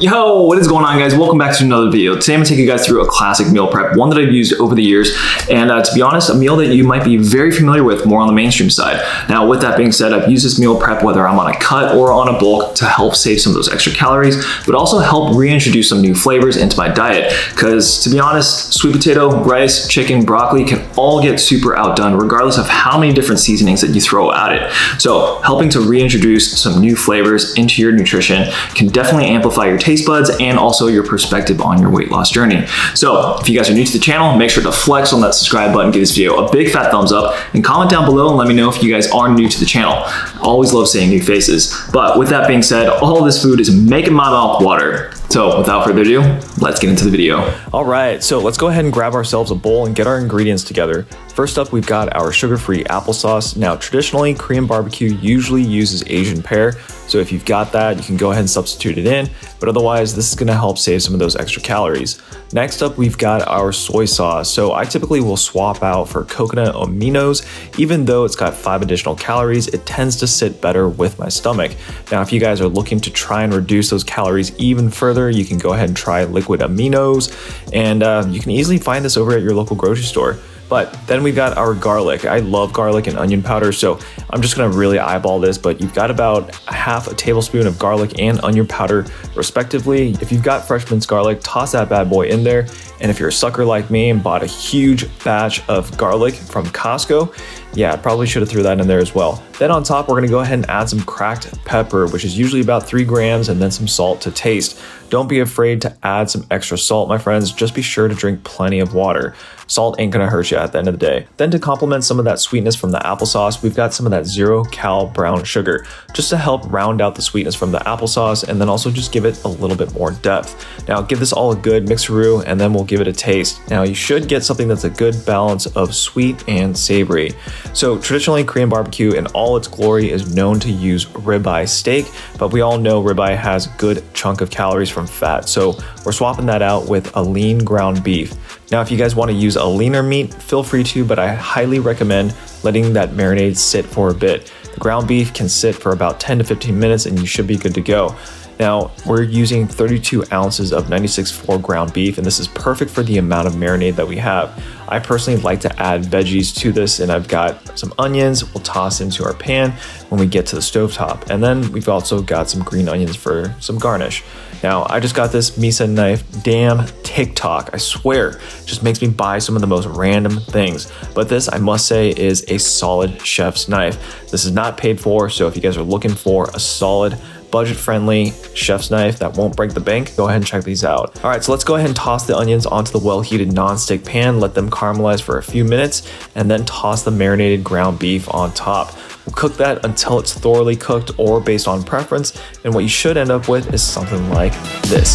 Yo, what is going on, guys? Welcome back to another video. Today I'm gonna take you guys through a classic meal prep, one that I've used over the years, and to be honest, a meal that you might be very familiar with, more on the mainstream side. Now, with that being said, I've used this meal prep whether I'm on a cut or on a bulk to help save some of those extra calories, but also help reintroduce some new flavors into my diet. Because to be honest, sweet potato, rice, chicken, broccoli can all get super outdone regardless of how many different seasonings that you throw at it. So helping to reintroduce some new flavors into your nutrition can definitely amplify your taste buds and also your perspective on your weight loss journey. So if you guys are new to the channel, make sure to flex on that subscribe button, give this video a big fat thumbs up, and comment down below and let me know if you guys are new to the channel. I always love seeing new faces. But with that being said, all this food is making my mouth water. So without further ado, let's get into the video. All right, so let's go ahead and grab ourselves a bowl and get our ingredients together. First up, we've got our sugar-free applesauce. Now, traditionally, Korean barbecue usually uses Asian pear. So if you've got that, you can go ahead and substitute it in, but otherwise this is gonna help save some of those extra calories. Next up, we've got our soy sauce. So I typically will swap out for coconut aminos. Even though it's got 5 additional calories, it tends to sit better with my stomach. Now, if you guys are looking to try and reduce those calories even further, you can go ahead and try liquid aminos, and you can easily find this over at your local grocery store. But then we've got our garlic. I love garlic and onion powder, so I'm just gonna really eyeball this, but you've got about half a tablespoon of garlic and onion powder respectively. If you've got fresh minced garlic, toss that bad boy in there. And if you're a sucker like me and bought a huge batch of garlic from Costco, yeah, I probably should have threw that in there as well. Then on top, we're gonna go ahead and add some cracked pepper, which is usually about 3 grams, and then some salt to taste. Don't be afraid to add some extra salt, my friends. Just be sure to drink plenty of water. Salt ain't gonna hurt you at the end of the day. Then to complement some of that sweetness from the applesauce, we've got some of that 0-cal brown sugar, just to help round out the sweetness from the applesauce, and then also just give it a little bit more depth. Now give this all a good mixeroo, and then we'll give it a taste. Now you should get something that's a good balance of sweet and savory. So traditionally, Korean barbecue in all its glory is known to use ribeye steak, but we all know ribeye has a good chunk of calories from fat. So we're swapping that out with a lean ground beef. Now, if you guys want to use a leaner meat, feel free to, but I highly recommend letting that marinade sit for a bit. The ground beef can sit for about 10 to 15 minutes and you should be good to go. Now, we're using 32 ounces of 96.4 ground beef, and this is perfect for the amount of marinade that we have. I personally like to add veggies to this, and I've got some onions we'll toss into our pan when we get to the stovetop. And then we've also got some green onions for some garnish. Now, I just got this Miso Knife. Damn TikTok, I swear, just makes me buy some of the most random things. But this, I must say, is a solid chef's knife. This is not paid for, so if you guys are looking for a solid, budget-friendly chef's knife that won't break the bank, go ahead and check these out. All right, so let's go ahead and toss the onions onto the well-heated non-stick pan, let them caramelize for a few minutes, and then toss the marinated ground beef on top. We'll cook that until it's thoroughly cooked or based on preference, and what you should end up with is something like this.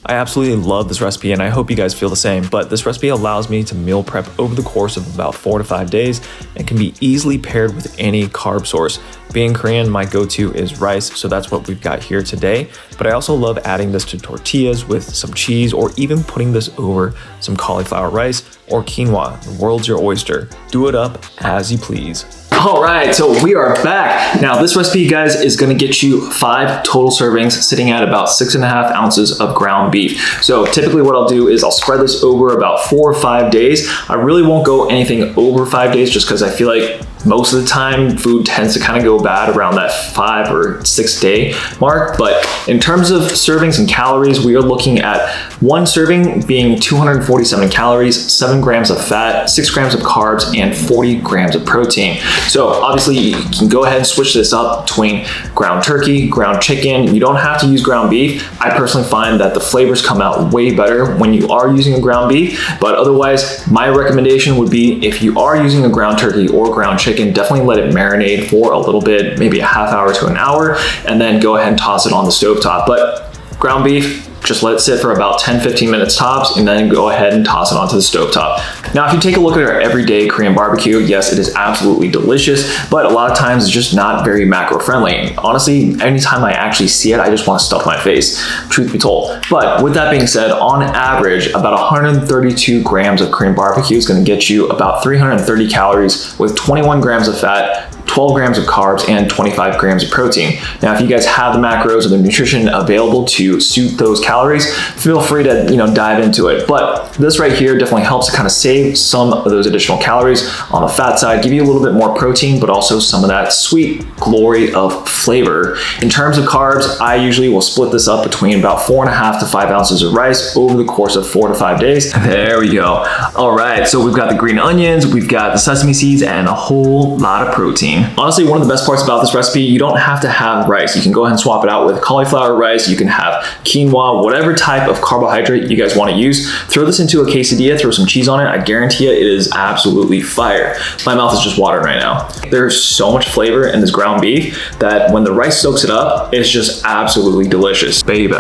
I absolutely love this recipe, and I hope you guys feel the same, but this recipe allows me to meal prep over the course of about 4 to 5 days and can be easily paired with any carb source. Being Korean, my go-to is rice, so that's what we've got here today, but I also love adding this to tortillas with some cheese, or even putting this over some cauliflower rice or quinoa. The world's your oyster. Do it up as you please. All right, so we are back. Now this recipe, guys, is gonna get you 5 total servings, sitting at about 6.5 ounces of ground beef. So typically what I'll do is I'll spread this over about 4 or 5 days. I really won't go anything over 5 days just because I feel like most of the time food tends to kind of go bad around that 5 or 6 day mark. But in terms of servings and calories, we are looking at 1 serving being 247 calories, 7 grams of fat, 6 grams of carbs, and 40 grams of protein. So obviously you can go ahead and switch this up between ground turkey, ground chicken. You don't have to use ground beef. I personally find that the flavors come out way better when you are using a ground beef, but otherwise my recommendation would be, if you are using a ground turkey or ground chicken, definitely let it marinate for a little bit, maybe a half hour to an hour, and then go ahead and toss it on the stovetop. But ground beef, Just let it sit for about 10-15 minutes tops, and then go ahead and toss it onto the stovetop. Now, if you take a look at our everyday Korean barbecue, yes, it is absolutely delicious, but a lot of times it's just not very macro friendly. Honestly, anytime I actually see it, I just want to stuff my face, truth be told. But with that being said, on average, about 132 grams of Korean barbecue is going to get you about 330 calories with 21 grams of fat, 12 grams of carbs, and 25 grams of protein. Now, if you guys have the macros or the nutrition available to suit those calories, feel free to dive into it. But this right here definitely helps to kind of save some of those additional calories on the fat side, give you a little bit more protein, but also some of that sweet glory of flavor. In terms of carbs, I usually will split this up between about 4.5 to 5 ounces of rice over the course of 4 to 5 days. There we go. All right, so we've got the green onions, we've got the sesame seeds, and a whole lot of protein. Honestly, one of the best parts about this recipe, you don't have to have rice. You can go ahead and swap it out with cauliflower rice. You can have quinoa, whatever type of carbohydrate you guys want to use. Throw this into a quesadilla, throw some cheese on it. I guarantee you it is absolutely fire. My mouth is just watering right now. There's so much flavor in this ground beef that when the rice soaks it up, it's just absolutely delicious. Baby.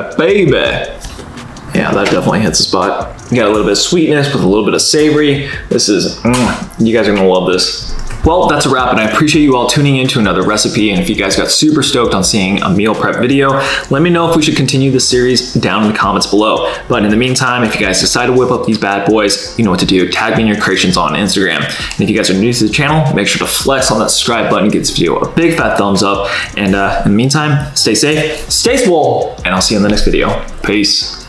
Yeah, that definitely hits the spot. You got a little bit of sweetness with a little bit of savory. This is, you guys are gonna love this. Well, that's a wrap, and I appreciate you all tuning in to another recipe. And if you guys got super stoked on seeing a meal prep video, let me know if we should continue this series down in the comments below. But in the meantime, if you guys decide to whip up these bad boys, you know what to do. Tag me in your creations on Instagram. And if you guys are new to the channel, make sure to flex on that subscribe button, give this video a big fat thumbs up. And in the meantime, stay safe, stay swole, and I'll see you in the next video. Peace.